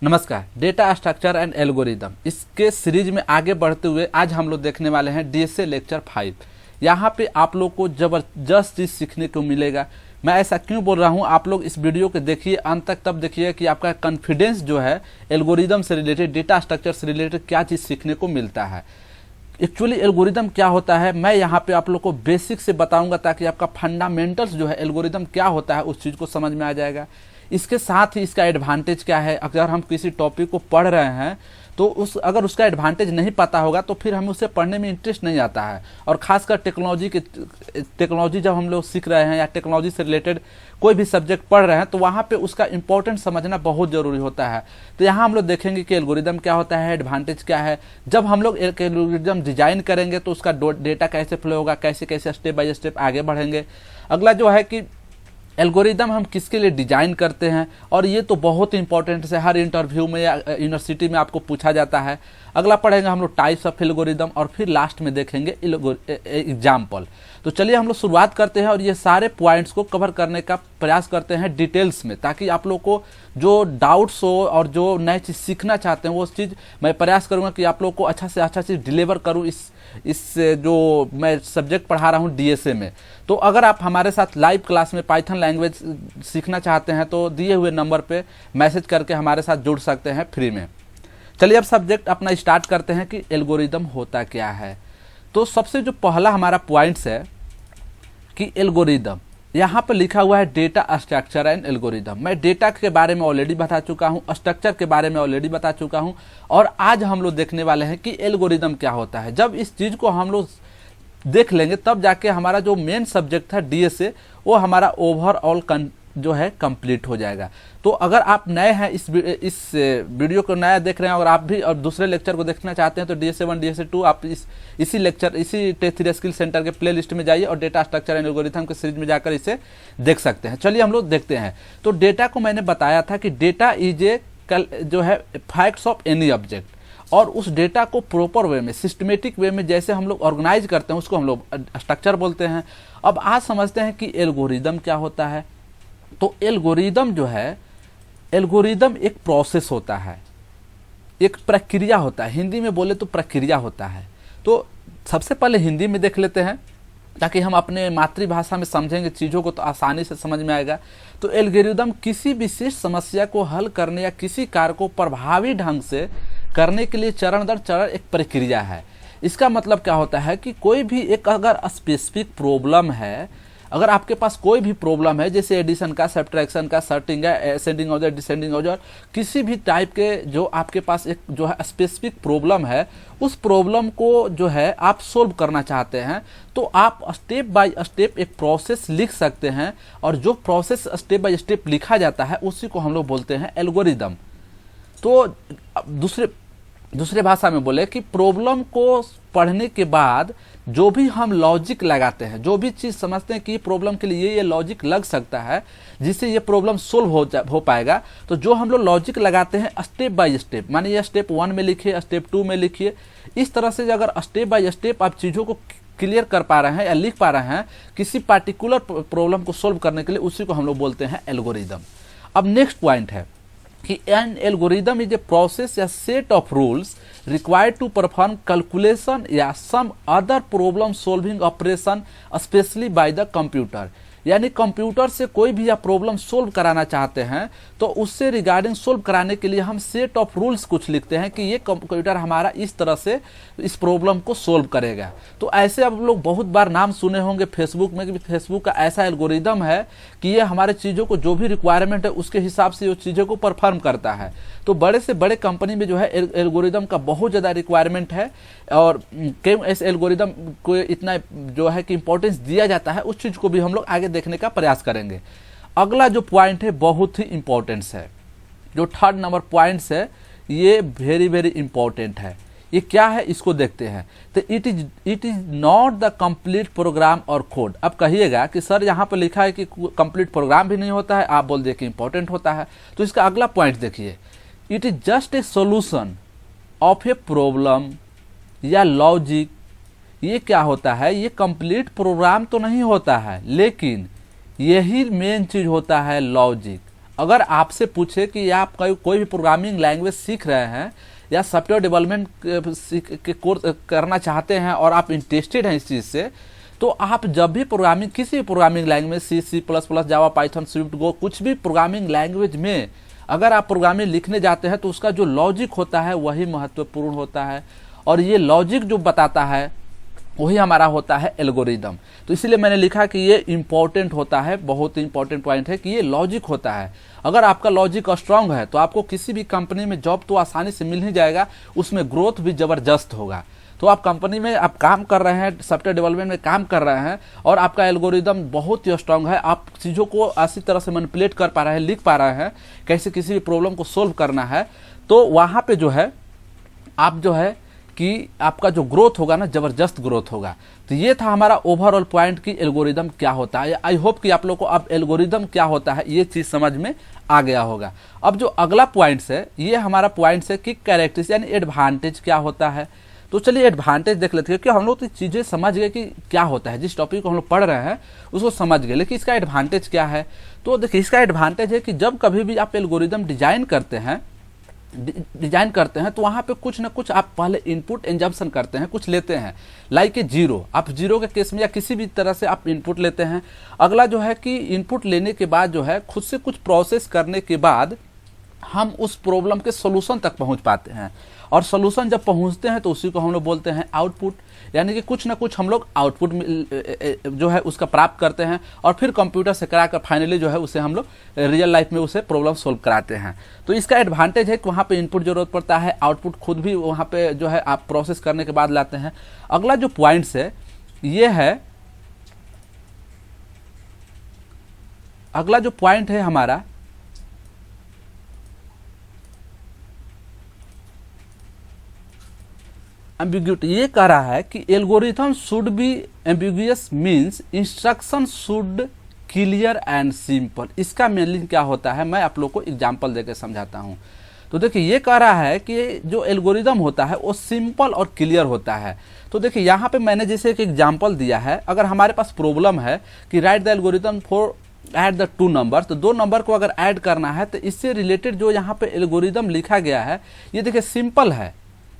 नमस्कार। Data structure and algorithm इसके series में आगे बढ़ते हुए आज हम लोग देखने वाले हैं डीएसए लेक्चर 5। यहाँ पे आप लोग को जबरदस्त चीज़ सीखने को मिलेगा। मैं ऐसा क्यों बोल रहा हूँ, आप लोग इस वीडियो को देखिए अंत तक, तब देखिए कि आपका कॉन्फिडेंस जो है एल्गोरिदम से रिलेटेड, डेटा स्ट्रक्चर से रिलेटेड क्या चीज़ सीखने को मिलता है। एक्चुअली एल्गोरिदम क्या होता है मैं यहाँ पे आप लोग को बेसिक से बताऊंगा, ताकि आपका फंडामेंटल्स जो है एल्गोरिदम क्या होता है उस चीज़ को समझ में आ जाएगा। इसके साथ ही इसका एडवांटेज क्या है। अगर हम किसी टॉपिक को पढ़ रहे हैं तो अगर उसका एडवांटेज नहीं पता होगा तो फिर हमें उसे पढ़ने में इंटरेस्ट नहीं आता है। और खासकर टेक्नोलॉजी जब हम लोग सीख रहे हैं या टेक्नोलॉजी से रिलेटेड कोई भी सब्जेक्ट पढ़ रहे हैं तो वहाँ पे उसका इंपॉर्टेंट समझना बहुत ज़रूरी होता है। तो यहाँ हम लोग देखेंगे कि एल्गोरिदम क्या होता है, एडवांटेज क्या है। जब हम लोग एल्गोरिदम डिजाइन करेंगे तो उसका डेटा कैसे फ्लो होगा, कैसे कैसे स्टेप बाय स्टेप आगे बढ़ेंगे। अगला जो है कि एल्गोरिदम हम किसके लिए डिजाइन करते हैं, और ये तो बहुत इंपॉर्टेंट है, हर इंटरव्यू में या यूनिवर्सिटी में आपको पूछा जाता है। अगला पढ़ेंगे हम लोग टाइप्स ऑफ एल्गोरिदम, और फिर लास्ट में देखेंगे एग्जाम्पल। तो चलिए हम लोग शुरुआत करते हैं और ये सारे पॉइंट्स को कवर करने का प्रयास करते हैं डिटेल्स में, ताकि आप लोग को जो डाउट्स हो और जो नई चीज़ सीखना चाहते हैं वो चीज़ मैं प्रयास करूँगा कि आप लोग को अच्छा से अच्छा चीज़ डिलीवर करूँ इस जो मैं सब्जेक्ट पढ़ा रहा हूँ डीएसए में। तो अगर आप हमारे साथ लाइव क्लास में पाइथन लैंग्वेज सीखना चाहते हैं तो दिए हुए नंबर पे मैसेज करके हमारे साथ जुड़ सकते हैं फ्री में। चलिए अब सब्जेक्ट अपना स्टार्ट करते हैं कि एल्गोरिदम होता क्या है। तो सबसे जो पहला हमारा पॉइंट्स है कि एल्गोरिदम, यहाँ पर लिखा हुआ है डेटा स्ट्रक्चर एंड एल्गोरिदम। मैं डेटा के बारे में ऑलरेडी बता चुका हूँ, स्ट्रक्चर के बारे में ऑलरेडी बता चुका हूँ, और आज हम लोग देखने वाले हैं कि एल्गोरिदम क्या होता है। जब इस चीज़ को हम लोग देख लेंगे तब जाके हमारा जो मेन सब्जेक्ट था डीएसए वो हमारा ओवरऑल जो है कंप्लीट हो जाएगा। तो अगर आप नए हैं इस वीडियो को नया देख रहे हैं और आप भी और दूसरे लेक्चर को देखना चाहते हैं तो डीएसए 1 डीएसए 2 आप इसी लेक्चर इसी टेस्ट 3 स्किल सेंटर के प्ले लिस्ट में जाइए और डेटा स्ट्रक्चर एंड एल्गोरिथम के सीरीज में जाकर इसे देख सकते हैं। चलिए हम लोग देखते हैं। तो डेटा को मैंने बताया था कि डेटा इज ए जो है फैक्ट्स ऑफ एनी ऑब्जेक्ट, और उस डेटा को प्रॉपर वे में, सिस्टमेटिक वे में जैसे हम लोग ऑर्गेनाइज करते हैं उसको हम लोग स्ट्रक्चर बोलते हैं। अब आज समझते हैं कि एल्गोरिदम क्या होता है। तो एल्गोरिदम जो है, एल्गोरिदम एक प्रोसेस होता है, एक प्रक्रिया होता है। हिंदी में बोले तो प्रक्रिया होता है। तो सबसे पहले हिंदी में देख लेते हैं ताकि हम अपने मातृभाषा में समझेंगे चीज़ों को तो आसानी से समझ में आएगा। तो एल्गोरिदम किसी विशेष समस्या को हल करने या किसी कार्य को प्रभावी ढंग से करने के लिए चरण दर चरण एक प्रक्रिया है। इसका मतलब क्या होता है कि कोई भी एक अगर स्पेसिफिक प्रॉब्लम है, अगर आपके पास कोई भी प्रॉब्लम है जैसे एडिशन का, सब्ट्रैक्शन का, सर्टिंग है, असेंडिंग ऑर्डर, डिसेंडिंग ऑर्डर, किसी भी टाइप के जो आपके पास एक जो है स्पेसिफिक प्रॉब्लम है, उस प्रॉब्लम को जो है आप सोल्व करना चाहते हैं तो आप स्टेप बाय स्टेप एक प्रोसेस लिख सकते हैं, और जो प्रोसेस स्टेप बाय स्टेप लिखा जाता है उसी को हम लोग बोलते हैं एल्गोरिदम। तो दूसरे भाषा में बोले कि प्रॉब्लम को पढ़ने के बाद जो भी हम लॉजिक लगाते हैं, जो भी चीज़ समझते हैं कि ये प्रॉब्लम के लिए ये लॉजिक लग सकता है जिससे ये प्रॉब्लम सोल्व हो पाएगा, तो जो हम लोग लॉजिक लगाते हैं स्टेप बाय स्टेप, माने ये स्टेप 1 में लिखिए, स्टेप 2 में लिखिए, इस तरह से अगर स्टेप बाय स्टेप आप चीज़ों को क्लियर कर पा रहे हैं या लिख पा रहे हैं किसी पार्टिकुलर प्रॉब्लम को सोल्व करने के लिए, उसी को हम लोग बोलते हैं एल्गोरिदम। अब नेक्स्ट पॉइंट है कि an algorithm is a process या set of rules required to perform calculation या some other problem solving operation especially by the computer. यानी कंप्यूटर से कोई भी आप प्रॉब्लम सोल्व कराना चाहते हैं तो उससे रिगार्डिंग सोल्व कराने के लिए हम सेट ऑफ रूल्स कुछ लिखते हैं कि ये कंप्यूटर हमारा इस तरह से इस प्रॉब्लम को सोल्व करेगा। तो ऐसे आप लोग बहुत बार नाम सुने होंगे फेसबुक में कि फेसबुक का ऐसा एल्गोरिदम है कि ये हमारे चीज़ों को जो भी रिक्वायरमेंट है उसके हिसाब से वो चीज़ों को परफॉर्म करता है। तो बड़े से बड़े कंपनी में जो है एल्गोरिदम का बहुत ज़्यादा रिक्वायरमेंट है, और क्यों ऐसे एल्गोरिदम को इतना जो है कि इंपॉर्टेंस दिया जाता है उस चीज़ को भी हम लोग आगे देखने का प्रयास करेंगे। अगला जो पॉइंट है बहुत ही इंपॉर्टेंस है, जो 3rd नंबर पॉइंट्स है ये वेरी वेरी इंपॉर्टेंट है। ये क्या है इसको देखते हैं। तो it is not the complete program और कोड। अब कहिएगा कि सर यहाँ पर लिखा है कि कंप्लीट प्रोग्राम भी नहीं होता है, आप बोल दिए कि इंपॉर्टेंट होता है। तो इसका अगला पॉइंट देखिए, it is just a solution of a problem या लॉजिक। ये क्या होता है, ये कंप्लीट प्रोग्राम तो नहीं होता है, लेकिन यही मेन चीज होता है लॉजिक। अगर आपसे पूछे कि आप कोई भी प्रोग्रामिंग लैंग्वेज सीख रहे हैं या सॉफ्टवेयर डेवलपमेंट के कोर्स करना चाहते हैं और आप इंटरेस्टेड हैं इस चीज़ से, तो आप जब भी प्रोग्रामिंग किसी भी प्रोग्रामिंग लैंग्वेज C++, जावा, पाइथन, स्विफ्ट, गो, कुछ भी प्रोग्रामिंग लैंग्वेज में अगर आप प्रोग्रामिंग लिखने जाते हैं तो उसका जो लॉजिक होता है वही महत्वपूर्ण होता है, और ये लॉजिक जो बताता है वही हमारा होता है एल्गोरिदम। तो इसीलिए मैंने लिखा कि ये इंपॉर्टेंट होता है, बहुत इंपॉर्टेंट पॉइंट है कि ये लॉजिक होता है। अगर आपका लॉजिक स्ट्रांग है तो आपको किसी भी कंपनी में जॉब तो आसानी से मिल ही जाएगा, उसमें ग्रोथ भी जबरदस्त होगा। तो आप कंपनी में आप काम कर रहे हैं, सॉफ्टवेयर डेवलपमेंट में काम कर रहे हैं और आपका एल्गोरिदम बहुत ही स्ट्रांग है, आप चीज़ों को अच्छी तरह से मैनिपुलेट कर पा रहे हैं, लिख पा रहे हैं, कैसे किसी भी प्रॉब्लम को सोल्व करना है, तो वहाँ पे जो है आप जो है कि आपका जो ग्रोथ होगा ना, जबरदस्त ग्रोथ होगा। तो ये था हमारा ओवरऑल पॉइंट कि एल्गोरिदम क्या होता है। आई होप कि आप लोग को अब एल्गोरिदम क्या होता है ये चीज़ समझ में आ गया होगा। अब जो अगला पॉइंट्स है ये हमारा पॉइंट्स है कि कैरेक्टरिस्टिक्स यानी एडवांटेज क्या होता है। तो चलिए एडवांटेज देख लेते हैं, क्योंकि हम लोग तो चीज़ें समझ गए कि क्या होता है, जिस टॉपिक को हम लोग पढ़ रहे हैं उसको समझ गए, लेकिन इसका एडवांटेज क्या है। तो देखिए इसका एडवांटेज है कि जब कभी भी आप एल्गोरिदम डिजाइन करते हैं तो वहाँ पे कुछ ना कुछ आप पहले इनपुट एंजम्पशन करते हैं, कुछ लेते हैं, लाइक ए जीरो। आप जीरो के केस में या किसी भी तरह से आप इनपुट लेते हैं। अगला जो है कि इनपुट लेने के बाद जो है खुद से कुछ प्रोसेस करने के बाद हम उस प्रॉब्लम के सोल्यूशन तक पहुंच पाते हैं, और सोल्यूशन जब पहुंचते हैं तो उसी को हम लोग बोलते हैं आउटपुट। यानी कि कुछ ना कुछ हम लोग आउटपुट जो है उसका प्राप्त करते हैं और फिर कंप्यूटर से कराकर फाइनली जो है उसे हम लोग रियल लाइफ में उसे प्रॉब्लम सोल्व कराते हैं। तो इसका एडवांटेज है कि वहाँ पे इनपुट जरूरत पड़ता है, आउटपुट खुद भी वहाँ पे जो है आप प्रोसेस करने के बाद लाते हैं। अगला जो पॉइंट्स है ये है, अगला जो पॉइंट है हमारा एम्बिग्यूटी। ये कह रहा है कि algorithm should be ambiguous means instruction should clear and simple. इसका मीनिंग क्या होता है मैं आप लोग को एग्जांपल देकर समझाता हूँ। तो देखिए ये कह रहा है कि जो एल्गोरिदम होता है वो सिंपल और क्लियर होता है। तो देखिए यहाँ पे मैंने जैसे एक एग्जांपल दिया है, अगर हमारे पास प्रॉब्लम है कि right the algorithm for add the two number, तो दो नंबर को अगर ऐड करना है तो इससे रिलेटेड जो यहाँ पे एल्गोरिदम लिखा गया है ये देखिए सिंपल है।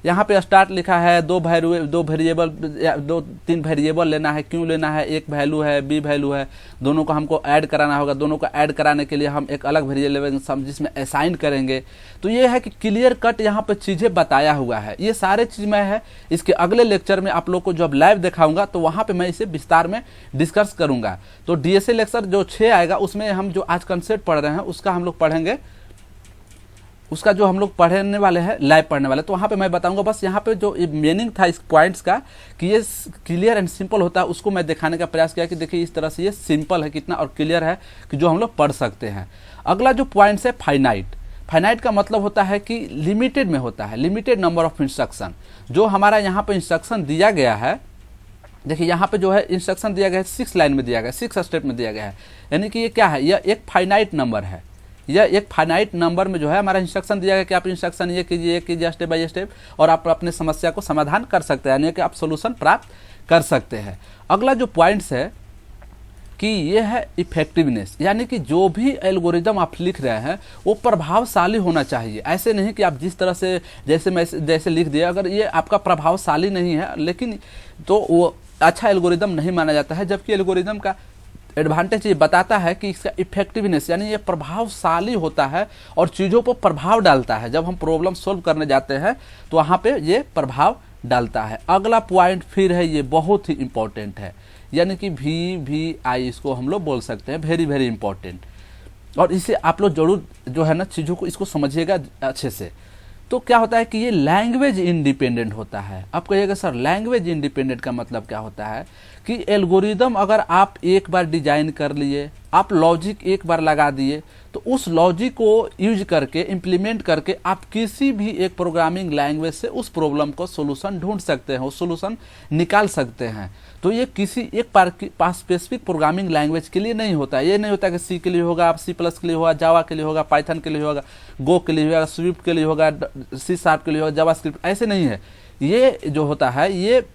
यहाँ पे स्टार्ट लिखा है, दो वेरिएबल 2-3 वेरिएबल लेना है, क्यों लेना है, एक वैल्यू है, बी वैल्यू है, दोनों को हमको ऐड कराना होगा। दोनों को ऐड कराने के लिए हम एक अलग वेरिएबल जिसमें असाइन करेंगे। तो ये है कि क्लियर कट यहाँ पे चीज़ें बताया हुआ है। ये सारे चीज़ मैं है इसके अगले लेक्चर में आप लोग को जब लाइव दिखाऊंगा तो वहाँ पे मैं इसे विस्तार में डिस्कस करूँगा। तो DSA लेक्चर जो 6 आएगा उसमें हम जो आज कंसेप्ट पढ़ रहे हैं उसका हम लोग पढ़ेंगे, उसका जो हम लोग पढ़ने वाले हैं लाइव पढ़ने वाले। तो वहाँ पे मैं बताऊंगा। बस यहाँ पे जो मीनिंग था इस पॉइंट्स का कि ये क्लियर एंड सिंपल होता है उसको मैं दिखाने का प्रयास किया कि देखिए इस तरह से ये सिंपल है कितना और क्लियर है कि जो हम लोग पढ़ सकते हैं। अगला जो पॉइंट्स है फाइनाइट। फाइनाइट का मतलब होता है कि लिमिटेड में होता है, लिमिटेड नंबर ऑफ इंस्ट्रक्शन। जो हमारा यहाँ पे इंस्ट्रक्शन दिया गया है, देखिए यहाँ पे जो है इंस्ट्रक्शन दिया गया है 6 लाइन में दिया गया है, 6 स्टेप में दिया गया है। यानी कि ये क्या है, यह एक फाइनाइट नंबर है। यह एक फाइनाइट नंबर में जो है हमारा इंस्ट्रक्शन दिया गया कि आप इंस्ट्रक्शन ये कीजिए स्टेप बाय स्टेप, और आप अपने समस्या को समाधान कर सकते हैं, यानी कि आप सोल्यूशन प्राप्त कर सकते हैं। अगला जो पॉइंट्स है कि ये है इफेक्टिवनेस, यानी कि जो भी एल्गोरिदम आप लिख रहे हैं वो प्रभावशाली होना चाहिए। ऐसे नहीं कि आप जिस तरह से जैसे लिख दिया, अगर ये आपका प्रभावशाली नहीं है लेकिन तो वो अच्छा एल्गोरिदम नहीं माना जाता है। जबकि एल्गोरिदम का एडवांटेज ये बताता है कि इसका इफेक्टिवनेस यानी ये प्रभावशाली होता है और चीज़ों पर प्रभाव डालता है। जब हम प्रॉब्लम सोल्व करने जाते हैं तो वहाँ पे ये प्रभाव डालता है। अगला पॉइंट फिर है, ये बहुत ही इंपॉर्टेंट है, यानी कि VVI इसको हम लोग बोल सकते हैं, वेरी वेरी इंपॉर्टेंट। और इसे आप लोग जरूर जो है ना चीज़ों को इसको समझिएगा अच्छे से। तो क्या होता है कि ये लैंग्वेज इंडिपेंडेंट होता है। आप कहिएगा सर लैंग्वेज इंडिपेंडेंट का मतलब क्या होता है कि एल्गोरिदम अगर आप एक बार डिजाइन कर लिए, आप लॉजिक एक बार लगा दिए, तो उस लॉजिक को यूज करके इम्प्लीमेंट करके आप किसी भी एक प्रोग्रामिंग लैंग्वेज से उस प्रॉब्लम को सोल्यूशन ढूंढ सकते हैं, उस सोल्यूशन निकाल सकते हैं। तो ये किसी एक स्पेसिफिक प्रोग्रामिंग लैंग्वेज के लिए नहीं होता है। ये नहीं होता कि C के लिए होगा, आप C+ के लिए होगा, जावा के लिए होगा, पाइथन के लिए होगा, गो के लिए होगा, स्विफ्ट के लिए होगा, C# के लिए होगा, जावास्क्रिप्ट, ऐसे नहीं है। ये जो होता है ये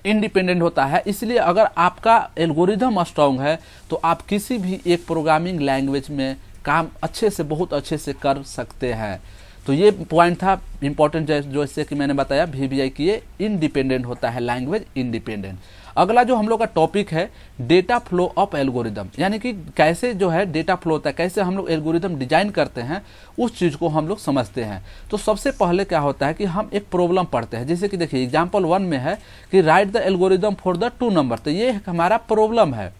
इंडिपेंडेंट होता है। इसलिए अगर आपका एल्गोरिदम स्ट्रांग है तो आप किसी भी एक प्रोग्रामिंग लैंग्वेज में काम अच्छे से, बहुत अच्छे से कर सकते हैं। तो ये पॉइंट था इंपॉर्टेंट, जैसे कि मैंने बताया VBI की ये इंडिपेंडेंट होता है, लैंग्वेज इंडिपेंडेंट। अगला जो हम लोग का टॉपिक है डेटा फ्लो ऑफ एल्गोरिदम, यानी कि कैसे जो है डेटा फ्लो होता है, कैसे हम लोग एल्गोरिदम डिजाइन करते हैं, उस चीज़ को हम लोग समझते हैं। तो सबसे पहले क्या होता है कि हम एक प्रॉब्लम पढ़ते हैं, जैसे कि देखिए एग्जाम्पल 1 में है कि right the algorithm for the 2 number, तो ये हमारा प्रॉब्लम है।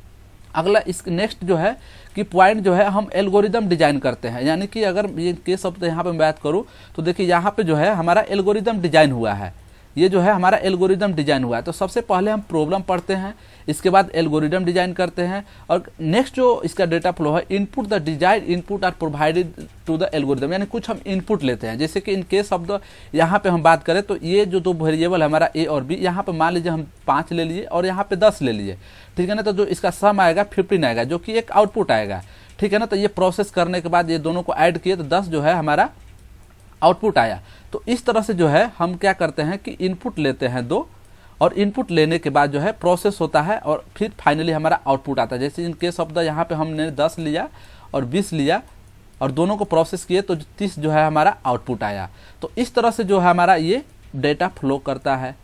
अगला इस नेक्स्ट जो है कि पॉइंट जो है हम एल्गोरिदम डिजाइन करते हैं, यानी कि अगर ये केस अब यहाँ पे मैं बात करूँ तो देखिए यहाँ पे जो है हमारा एल्गोरिदम डिजाइन हुआ है, ये जो है हमारा एल्गोरिदम डिजाइन हुआ है। तो सबसे पहले हम प्रॉब्लम पढ़ते हैं, इसके बाद एल्गोरिदम डिजाइन करते हैं, और नेक्स्ट जो इसका डेटा फ्लो है input the design input are provided to the algorithm, यानी कुछ हम इनपुट लेते हैं। जैसे कि इन केस ऑफ द यहाँ पे हम बात करें तो ये जो 2 वेरिएबल है हमारा ए और बी, यहाँ पे मान लीजिए हम 5 ले लिए और यहाँ पे 10 ले लिए, ठीक है ना। तो जो इसका सम आएगा 15 आएगा, जो कि एक आउटपुट आएगा, ठीक है ना। तो ये प्रोसेस करने के बाद ये दोनों को ऐड किए तो 10 जो है हमारा आउटपुट आया। तो इस तरह से जो है हम क्या करते हैं कि इनपुट लेते हैं 2, और इनपुट लेने के बाद जो है प्रोसेस होता है और फिर फाइनली हमारा आउटपुट आता है। जैसे इन केस ऑफ द यहाँ पे हमने 10 लिया और 20 लिया और दोनों को प्रोसेस किए तो 30 जो है हमारा आउटपुट आया। तो इस तरह से जो है हमारा ये डेटा फ्लो करता है।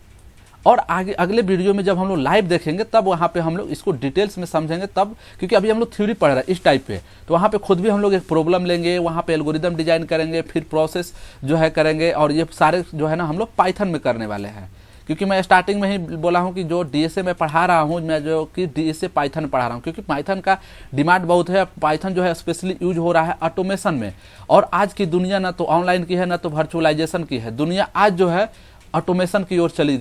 और आगे अगले वीडियो में जब हम लोग लाइव देखेंगे तब वहाँ पे हम लोग इसको डिटेल्स में समझेंगे, तब क्योंकि अभी हम लोग थ्योरी पढ़ रहे हैं इस टाइप पे, तो वहाँ पे खुद भी हम लोग एक प्रॉब्लम लेंगे, वहाँ पे एल्गोरिदम डिजाइन करेंगे, फिर प्रोसेस जो है करेंगे, और ये सारे जो है ना हम लोग पाइथन में करने वाले हैं। क्योंकि मैं स्टार्टिंग में ही बोला हूँ कि जो DSA में पढ़ा रहा हूँ, मैं जो कि DSA पाइथन पढ़ा रहा हूँ, क्योंकि पाइथन का डिमांड बहुत है। पाइथन जो है स्पेशली यूज हो रहा है ऑटोमेशन में, और आज की दुनिया ना तो ऑनलाइन की है ना तो वर्चुअलाइजेशन की है, दुनिया आज जो है ऑटोमेशन की ओर चली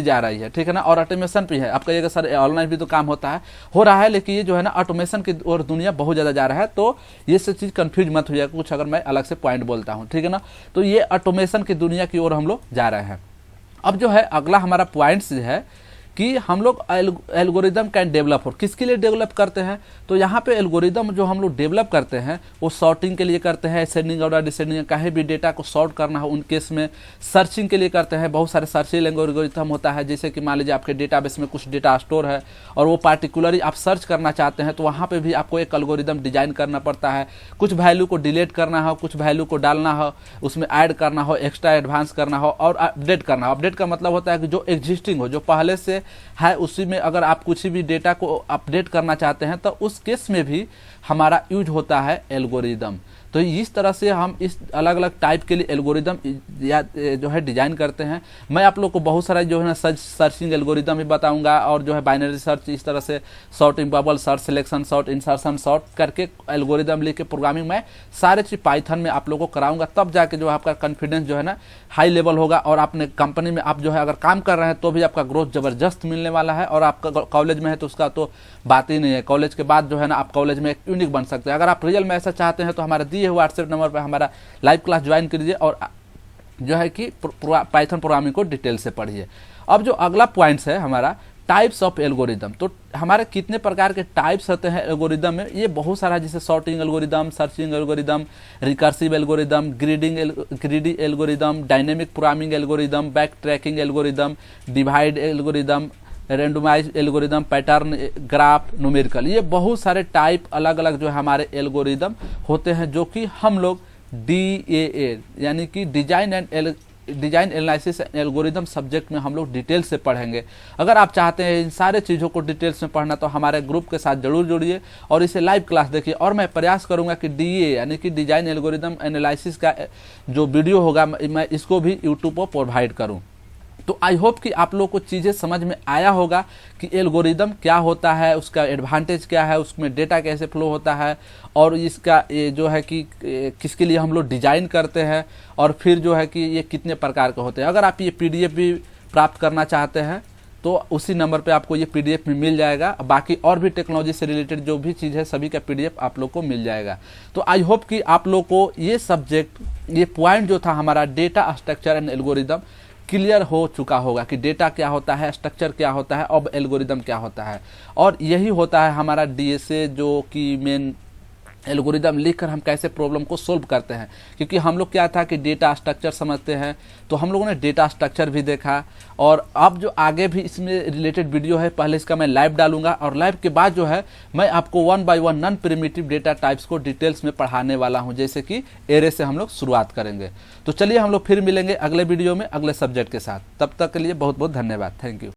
जा रही है, ठीक है ना। और ऑटोमेशन भी है, आप कहिएगा सर ऑनलाइन भी तो काम हो रहा है, लेकिन ये जो है ना ऑटोमेशन की ओर दुनिया बहुत ज़्यादा जा रहा है। तो ये सब चीज़ कंफ्यूज मत हो जाएगा कुछ अगर मैं अलग से पॉइंट बोलता हूँ, ठीक है ना। तो ये ऑटोमेशन की दुनिया की ओर हम लोग जा रहे हैं। अब जो है अगला हमारा पॉइंट्स है कि हम लोग एल्गोरिदम कैन डेवलप, और किसके लिए डेवलप करते हैं। तो यहाँ पे एल्गोरिदम जो हम लोग डेवलप करते हैं वो सॉर्टिंग के लिए करते हैं, असेंडिंग ऑर्डर डिसेंडिंग, कहीं भी डेटा को सॉर्ट करना हो उन केस में, सर्चिंग के लिए करते हैं। बहुत सारे सर्चिंग एल्गोरिदम होता है, जैसे कि मान लीजिए आपके डेटाबेस में कुछ डेटा स्टोर है और वो पार्टिकुलरली आप सर्च करना चाहते हैं, तो वहाँ पर भी आपको एक एल्गोरिदम डिजाइन करना पड़ता है। कुछ वैल्यू को डिलीट करना हो, कुछ वैल्यू को डालना हो, उसमें ऐड करना हो, एक्स्ट्रा एडवांस करना हो, और अपडेट करना हो। अपडेट का मतलब होता है कि जो एग्जिस्टिंग हो, जो पहले से है, उसी में अगर आप कुछ भी डेटा को अपडेट करना चाहते हैं तो उस केस में भी हमारा यूज होता है एल्गोरिदम। तो इस तरह से हम इस अलग अलग टाइप के लिए एल्गोरिदम या जो है डिजाइन करते हैं। मैं आप लोग को बहुत सारा जो है ना सर्चिंग एल्गोरिदम भी बताऊंगा, और जो है बाइनरी सर्च, इस तरह से sorting bubble search, selection sort, insertion sort करके एल्गोरिदम लेके प्रोग्रामिंग में सारे चीज पाइथन में आप लोगों को कराऊंगा। तब जाके जो आपका कॉन्फिडेंस जो है ना हाई लेवल होगा, और आपने कंपनी में आप जो है अगर काम कर रहे हैं तो भी आपका ग्रोथ जबरदस्त मिलने वाला है। और आपका कॉलेज में है तो उसका तो बात ही नहीं है, कॉलेज के बाद जो है ना आप कॉलेज में एक यूनिक बन सकते हैं। अगर आप रियल में ऐसा चाहते हैं तो हमारे दिए हुए व्हाट्सएप नंबर पर हमारा लाइव क्लास ज्वाइन कीजिए और जो है कि पाइथन प्रोग्रामिंग को डिटेल से पढ़िए। अब जो अगला पॉइंट्स है हमारा टाइप्स ऑफ एल्गोरिदम, तो हमारे कितने प्रकार के टाइप्स होते हैं एल्गोरिदम में, ये बहुत सारा, जैसे sorting algorithm, searching algorithm, recursive algorithm, greedy algorithm, dynamic programming algorithm, back tracking algorithm, divide algorithm, randomise algorithm, pattern graph, numerical, ये बहुत सारे टाइप अलग अलग जो हमारे एल्गोरिदम होते हैं, जो कि हम लोग DAA यानी कि डिजाइन एनालिसिस एल्गोरिदम सब्जेक्ट में हम लोग डिटेल से पढ़ेंगे। अगर आप चाहते हैं इन सारे चीज़ों को डिटेल्स में पढ़ना तो हमारे ग्रुप के साथ जरूर जुड़िए और इसे लाइव क्लास देखिए। और मैं प्रयास करूंगा कि DAA यानी कि डिजाइन एल्गोरिदम एनालिसिस का जो वीडियो होगा मैं इसको भी यूट्यूब पर प्रोवाइड करूं। तो आई होप कि आप लोग को चीज़ें समझ में आया होगा कि एल्गोरिदम क्या होता है, उसका एडवांटेज क्या है, उसमें डेटा कैसे फ्लो होता है, और इसका ये जो है कि किसके लिए हम लोग डिजाइन करते हैं, और फिर जो है कि ये कितने प्रकार के होते हैं। अगर आप ये PDF भी प्राप्त करना चाहते हैं तो उसी नंबर पे आपको ये PDF में मिल जाएगा। बाकी और भी टेक्नोलॉजी से रिलेटेड जो भी चीज़ है सभी का PDF आप लोग को मिल जाएगा। तो आई होप कि आप लोग को ये सब्जेक्ट, ये पॉइंट जो था हमारा data structure and algorithm clear हो चुका होगा कि डेटा क्या होता है, स्ट्रक्चर क्या होता है, अब एल्गोरिदम क्या होता है। और यही होता है हमारा DSA जो कि मेन एल्गोरिदम लिखकर हम कैसे प्रॉब्लम को सोल्व करते हैं। क्योंकि हम लोग क्या था कि डेटा स्ट्रक्चर समझते हैं, तो हम लोगों ने डेटा स्ट्रक्चर भी देखा। और अब जो आगे भी इसमें रिलेटेड वीडियो है, पहले इसका मैं लाइव डालूंगा और लाइव के बाद जो है मैं आपको 1 by 1 non primitive data types को डिटेल्स में पढ़ाने वाला हूं, जैसे कि एरे से हम लोग शुरुआत करेंगे। तो चलिए हम लोग फिर मिलेंगे अगले वीडियो में अगले सब्जेक्ट के साथ। तब तक के लिए बहुत बहुत धन्यवाद। Thank you.